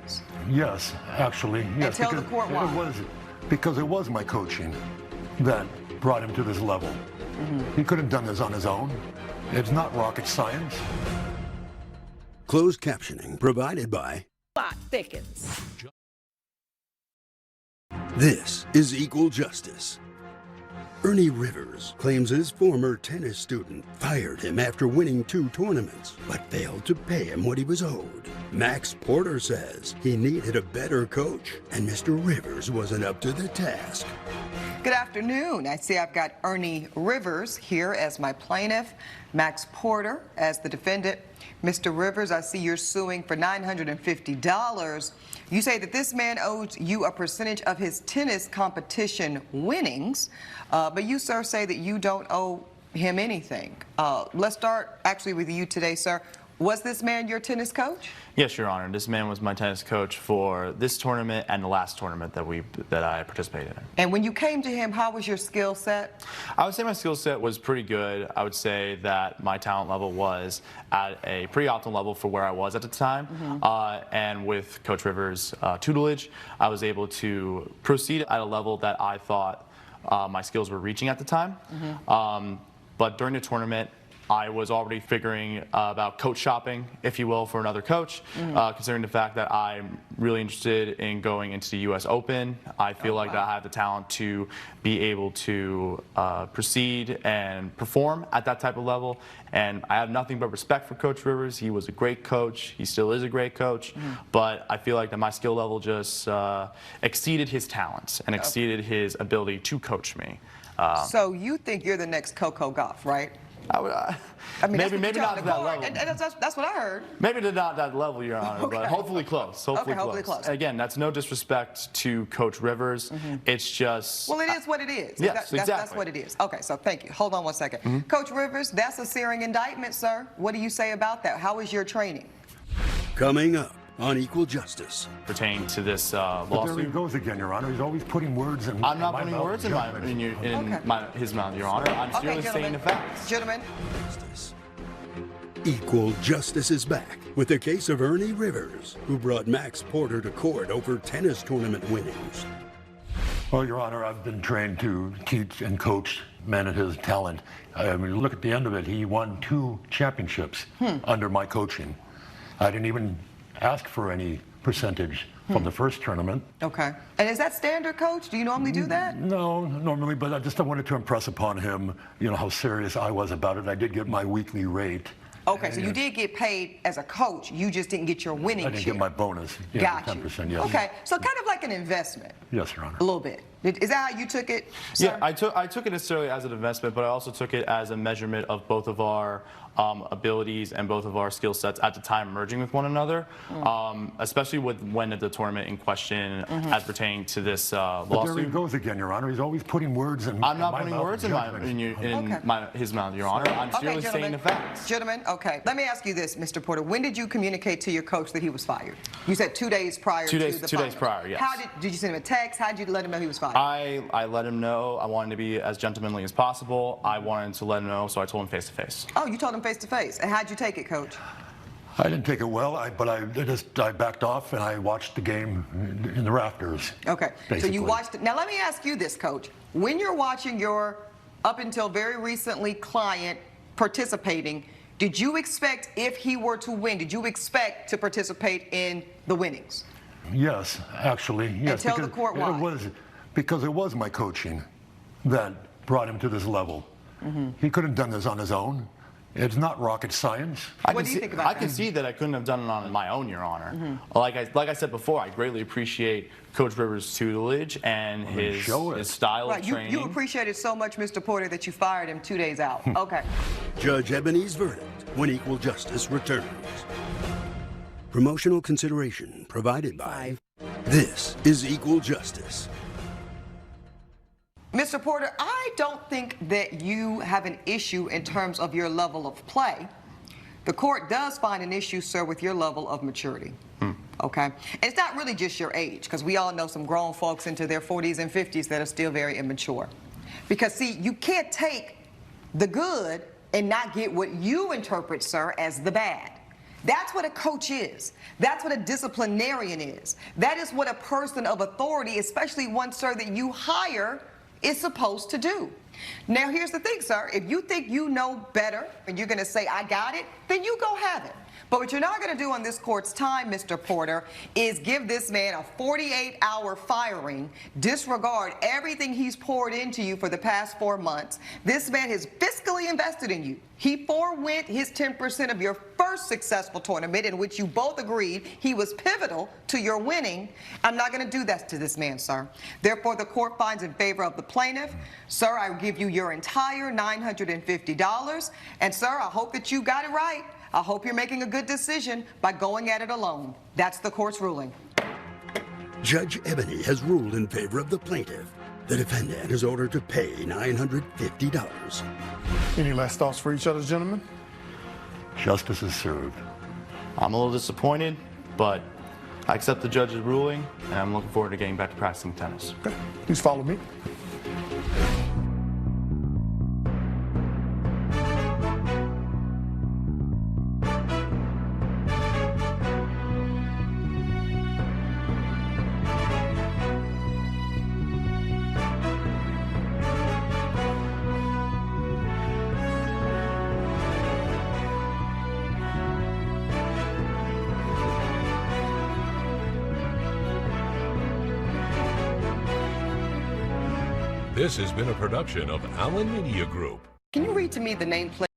Rivers? Yes, actually. Yes, And tell the court why. Because it was my coaching that brought him to this level. He could have done this on his own. It's not rocket science. Closed captioning provided by Plot thickens. This is Equal Justice. Ernie Rivers claims his former tennis student fired him after winning 2 tournaments, but failed to pay him what he was owed. Max Porter says he needed a better coach, and Mr. Rivers wasn't up to the task. Good afternoon. I see I've got Ernie Rivers here as my plaintiff, Max Porter as the defendant. Mr. Rivers, I see you're suing for $950. You say that this man owes you a percentage of his tennis competition winnings, but you, sir, say that you don't owe him anything. Let's start actually with you today, sir. Was this man your tennis coach? Yes, Your Honor. This man was my tennis coach for this tournament and the last tournament that I participated in. And when you came to him, how was your skill set? I would say my skill set was pretty good. I would say that my talent level was at a pretty optimal level for where I was at the time. And with Coach Rivers' tutelage, I was able to proceed at a level that I thought my skills were reaching at the time. But during the tournament, I was already figuring about coach shopping, if you will, for another coach, considering the fact that I'm really interested in going into the U.S. Open. I feel like that I have the talent to be able to proceed and perform at that type of level. And I have nothing but respect for Coach Rivers. He was a great coach. He still is a great coach. But I feel like that my skill level just exceeded his talents and exceeded his ability to coach me. So you think you're the next Coco Gauff, right? I mean, maybe not to that level. And that's what I heard. Maybe not that level, Your Honor, but hopefully close. Hopefully close. Again, that's no disrespect to Coach Rivers. It's just... Well, it is what it is. Yes, exactly. That's what it is. Okay, so thank you. Hold on one second. Coach Rivers, that's a searing indictment, sir. What do you say about that? How was your training? Coming up on Equal Justice. Pertaining to this But there he lawsuit. goes again, Your Honor. He's always putting words in I'm not my putting mouth. words in his mouth, Your Honor. I'm merely saying the facts. Gentlemen. Equal Justice is back with the case of Ernie Rivers, who brought Max Porter to court over tennis tournament winnings. Well, Your Honor, I've been trained to teach and coach men at his talent. I mean, look at the end of it. He won 2 championships under my coaching. I didn't even ask for any percentage from the first tournament. Okay. And is that standard, Coach? Do you normally do that? No, normally, but I just wanted to impress upon him, you know, how serious I was about it. I did get my weekly rate. Okay, so you did get paid as a coach. You just didn't get your winning share. I didn't get my bonus. Got 10%, you. yes. Okay, so kind of like an investment. Yes, Your Honor. A little bit. Is that how you took it, sir? Yeah, I took it necessarily as an investment, but I also took it as a measurement of both of our abilities and both of our skill sets at the time merging with one another, especially when at the tournament in question as pertaining to this lawsuit. But there he goes again, Your Honor. He's always putting words in I'm not my putting mouth. words in his mouth, Your Honor. I'm merely saying the facts. Gentlemen, okay. Let me ask you this, Mr. Porter. When did you communicate to your coach that he was fired? You said 2 days prior to the finals. 2 days prior, yes. How did you send him a text? How did you let him know he was fired? I let him know. I wanted to be as gentlemanly as possible. I wanted to let him know, so I told him face to face. Oh, you told him face to face. And how'd you take it, Coach? I didn't take it well, but I backed off and I watched the game in the rafters. Okay, basically. So you watched it. Now let me ask you this, Coach. When you're watching your, up until very recently, client participating, did you expect, if he were to win, did you expect to participate in the winnings? Yes, actually. Yes, and tell the court why. Because it was my coaching that brought him to this level. He could have done this on his own. It's not rocket science. What do you think about that? I can see that I couldn't have done it on my own, Your Honor. Like I said before, I greatly appreciate Coach Rivers' tutelage and his style of training. You appreciate it so much, Mr. Porter, that you fired him 2 days out. Okay. Judge Eboni's verdict when Equal Justice returns. Promotional consideration provided by This is Equal Justice. Mr. Porter, I don't think that you have an issue in terms of your level of play. The court does find an issue, sir, with your level of maturity. Okay? And it's not really just your age, because we all know some grown folks into their 40s and 50s that are still very immature. Because, see, you can't take the good and not get what you interpret, sir, as the bad. That's what a coach is. That's what a disciplinarian is. That is what a person of authority, especially one, sir, that you hire, is supposed to do. Now, here's the thing, sir. If you think you know better and you're going to say, I got it, then you go have it. But what you're not going to do on this court's time, Mr. Porter, is give this man a 48-hour firing, disregard everything he's poured into you for the past 4 months. This man has fiscally invested in you. He forewent his 10% of your first successful tournament in which you both agreed he was pivotal to your winning. I'm not going to do that to this man, sir. Therefore, the court finds in favor of the plaintiff. Sir, I give you your entire $950. And, sir, I hope that you got it right. I hope you're making a good decision by going at it alone. That's the court's ruling. Judge Eboni has ruled in favor of the plaintiff. The defendant is ordered to pay $950. Any last thoughts for each other, gentlemen? Justice is served. I'm a little disappointed, but I accept the judge's ruling, and I'm looking forward to getting back to practicing tennis. Okay, please follow me. This has been a production of Allen Media Group. Can you read to me the nameplate?